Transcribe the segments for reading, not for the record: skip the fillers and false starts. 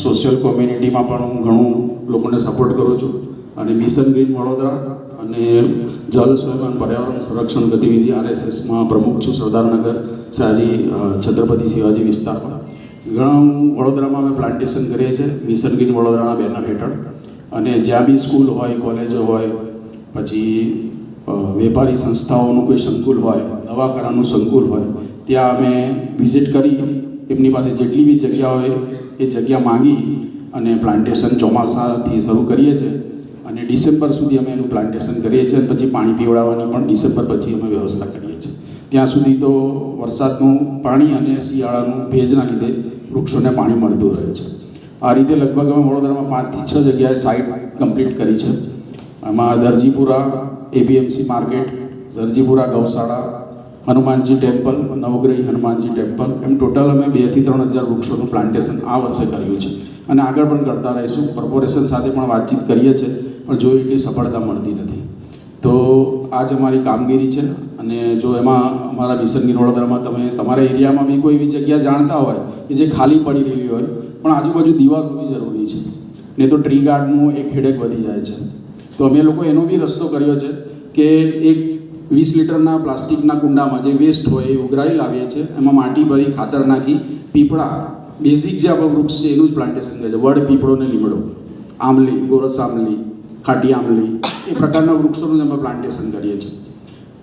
Social કોમ્યુનિટીમાં પણ હું ઘણું લોકોને સપોર્ટ કરું છું અને મિશન ગ્રીન વડોદરા અને જલ સ્વયં અને પર્યાવરણ સંરક્ષણ ગતિવિધિ RSSમાં પ્રમુખ છું સરદારનગર છત્રપતિ શિવાજી વિસ્તારમાં. ઘણા વડોદરામાં અમે પ્લાન્ટેશન કરીએ છીએ મિશન ગ્રીન વડોદરાના બેનર હેઠળ. અને જ્યાં બી સ્કૂલ હોય, કોલેજો હોય, પછી વેપારી સંસ્થાઓનું કોઈ સંકુલ હોય, દવાખાનાનું સંકુલ હોય, ત્યાં અમે વિઝિટ કરી એમની પાસે જેટલી બી જગ્યા હોય એ જગ્યા માંગી અને પ્લાન્ટેશન ચોમાસાથી શરૂ કરીએ છીએ અને ડિસેમ્બર સુધી અમે એનું પ્લાન્ટેશન કરીએ છીએ અને પછી પાણી પીવડાવવાની પણ ડિસેમ્બર પછી અમે વ્યવસ્થા કરીએ છીએ. ત્યાં સુધી તો વરસાદનું પાણી અને શિયાળાનું ભેજના લીધે વૃક્ષોને પાણી મળતું રહે છે. આ રીતે લગભગ અમે વડોદરામાં 5 થી 6 જગ્યાએ સાઇટ કમ્પ્લીટ કરી છે. એમાં દરજીપુરા APMC માર્કેટ, દરજીપુરા ગૌશાળા, હનુમાનજી ટેમ્પલ, નવગ્રહી હનુમાનજી ટેમ્પલ, એમ ટોટલ અમે 2,000 થી 3,000 વૃક્ષોનું પ્લાન્ટેશન આ વર્ષે કર્યું છે અને આગળ પણ કરતા રહીશું. કોર્પોરેશન સાથે પણ વાતચીત કરીએ છીએ પણ જો એટલી સફળતા મળતી નથી. તો આ જ અમારી કામગીરી છે. અને જો એમાં અમારા મિશન ગ્રીન વડોદરામાં તમે તમારા એરિયામાં બી કોઈ એવી જગ્યા જાણતા હોય કે જે ખાલી પડી રહેલી હોય પણ આજુબાજુ દીવાલ હોવી જરૂરી છે, નહીં તો ટ્રી ગાર્ડનું એક હેડેક વધી જાય છે. તો અમે લોકો એનો બી રસ્તો કર્યો છે કે એક 20 લીટરના પ્લાસ્ટિકના કુંડામાં જે વેસ્ટ હોય એ ઉઘરાઈ લાવીએ છીએ, એમાં માટી ભરી ખાતર નાખી પીપળા બેઝિક જે આપણું વૃક્ષ છે એનું જ પ્લાન્ટેશન કરે છે. વડ, પીપળો ને લીમડો, આંબલી, ગોરસ આંબલી, ખાટી આંબલી, એ પ્રકારના વૃક્ષોનું જ અમે પ્લાન્ટેશન કરીએ છીએ.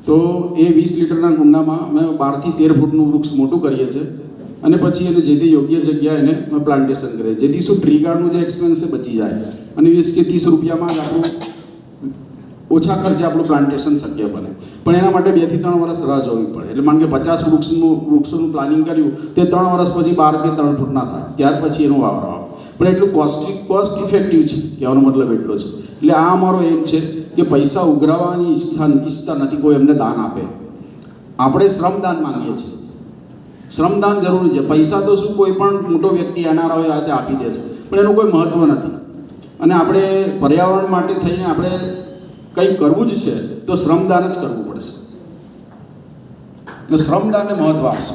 તો એ 20 લીટરના કુંડામાં અમે 12 થી 13 ફૂટનું વૃક્ષ મોટું કરીએ છીએ અને પછી એને જે તે યોગ્ય જગ્યાએ એને અમે પ્લાન્ટેશન કરીએ, જેથી શું ટ્રી ગાર્ડનું જે એક્સપેન્સ છે બચી જાય અને 20 કે 30 રૂપિયામાં જ આપણું ઓછા ખર્ચે આપણું પ્લાન્ટેશન શક્ય બને. પણ એના માટે 2 થી 3 વર્ષ રાહ જોવી પડે. એટલે માન કે 50 વૃક્ષોનું પ્લાનિંગ કર્યું તે 3 વર્ષ પછી 12 કે 3 ફૂટના થાય, ત્યાર પછી એનો વાવર આવે. પણ એટલું કોસ્ટ ઇફેક્ટિવ છે, કહેવાનો મતલબ એટલો છે. એટલે આ અમારો એમ છે કે પૈસા ઉઘરાવવાની ઈચ્છતા નથી કોઈ એમને દાન આપે. આપણે શ્રમદાન માંગીએ છીએ. શ્રમદાન જરૂરી છે. પૈસા તો શું કોઈ પણ મોટો વ્યક્તિ એનાર હોય આ તે આપી દેશે, પણ એનું કોઈ મહત્ત્વ નથી. અને આપણે પર્યાવરણ માટે થઈને આપણે કંઈ કરવું જ છે તો શ્રમદાન જ કરવું પડશે. એટલે શ્રમદાનને મહત્ત્વ આપશે.